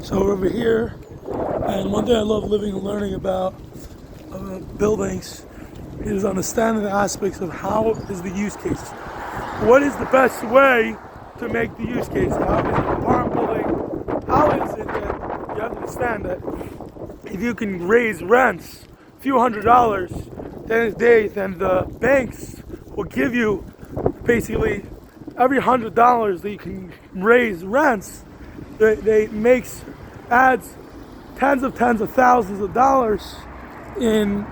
So we're over here, and one thing I love living and learning about buildings is understanding the aspects of how is the use case. What is the best way to make the use case? How is an apartment building? How is it that you have to understand that if you can raise rents a few $100s, then the banks will give you basically every $100 that you can raise rents. They adds tens of thousands of dollars in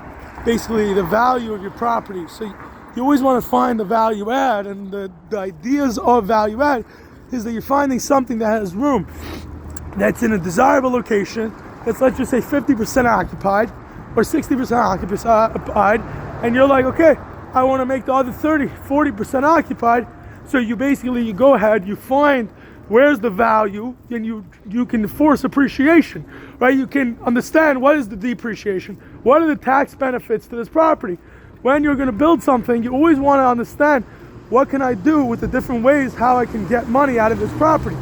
basically the value of your property. So you always want to find the value add, and the ideas of value add is that you're finding something that has room, that's in a desirable location, that's, let's just say, 50% occupied or 60% occupied, and you're like, okay, I want to make the other 40% occupied. So you go ahead, you find where's the value, and you can force appreciation, right? You can understand what is the depreciation, what are the tax benefits to this property. When you're going to build something, you always want to understand what can I do with the different ways how I can get money out of this property.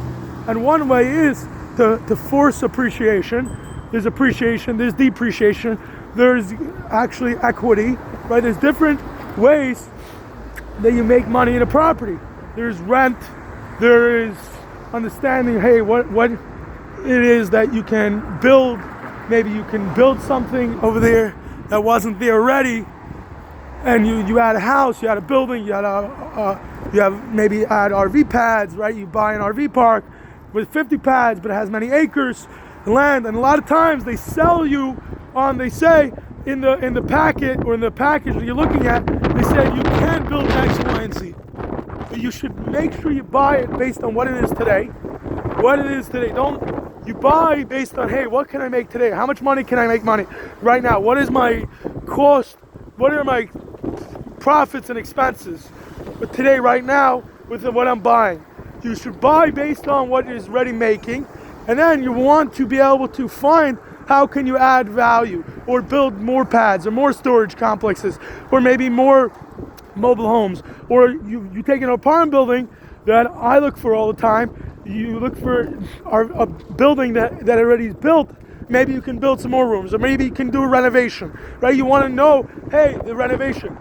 And one way is to force appreciation. There's appreciation, there's depreciation, there's actually equity, right? There's different ways that you make money in a property. There's rent, there is understanding, hey, what it is that you can build. Maybe you can build something over there that wasn't there already, and you add a house, you add a building, you have maybe add RV pads, right? You buy an RV park with 50 pads, but it has many acres of land, and a lot of times they sell you on, they say in the packet or in the package that you're looking at, they say you can build X, Y, and Z. But you should make sure you buy it based on what it is today. What it is today. Don't you buy based on, hey, what can I make today? How much money can I make money right now? What is my cost? What are my profits and expenses? But today, right now, with what I'm buying, you should buy based on what is ready making, and then you want to be able to find how can you add value or build more pads or more storage complexes or maybe more mobile homes. Or you take an apartment building that I look for all the time. You look for a building that already is built. Maybe you can build some more rooms, or maybe you can do a renovation, right? You want to know, hey, the renovation,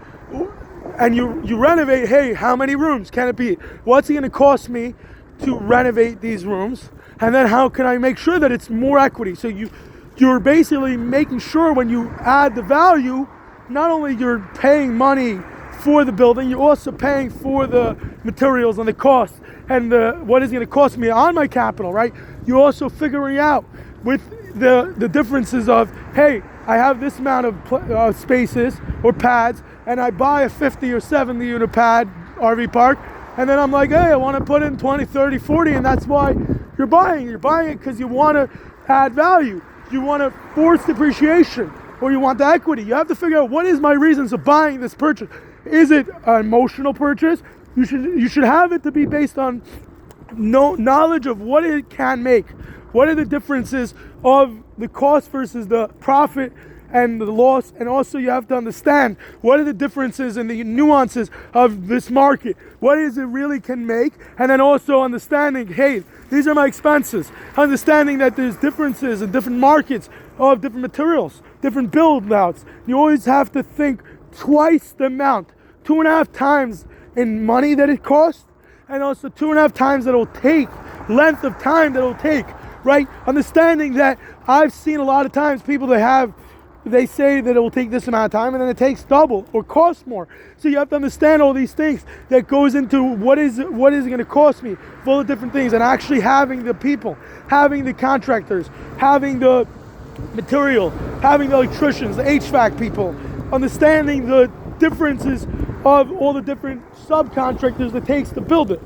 and you renovate, hey, how many rooms can it be? What's it going to cost me to renovate these rooms? And then how can I make sure that it's more equity? So you're basically making sure when you add the value, not only you're paying money for the building, you're also paying for the materials and the cost and what is going to cost me on my capital, right? You're also figuring out with the differences of, hey, I have this amount of spaces or pads, and I buy a 50 or 70 unit pad RV park, and then I'm like, hey, I want to put in 20, 30, 40, and that's why you're buying. You're buying it because you want to add value. You want to force depreciation, or you want the equity. You have to figure out, what is my reasons of buying this purchase? Is it an emotional purchase? You should have it to be based on knowledge of what it can make. What are the differences of the cost versus the profit and the loss? And also you have to understand what are the differences and the nuances of this market. What is it really can make? And then also understanding, hey, these are my expenses. Understanding that there's differences in different markets of different materials, different build outs. You always have to think twice the amount, 2.5 times in money that it costs, and also 2.5 times that it'll take, length of time that it'll take, right? Understanding that I've seen a lot of times people they say that it will take this amount of time, and then it takes double or costs more. So you have to understand all these things that goes into what is it going to cost me for all the different things, and actually having the people, having the contractors, having the material, having the electricians, the HVAC people, understanding the differences of all the different subcontractors it takes to build it.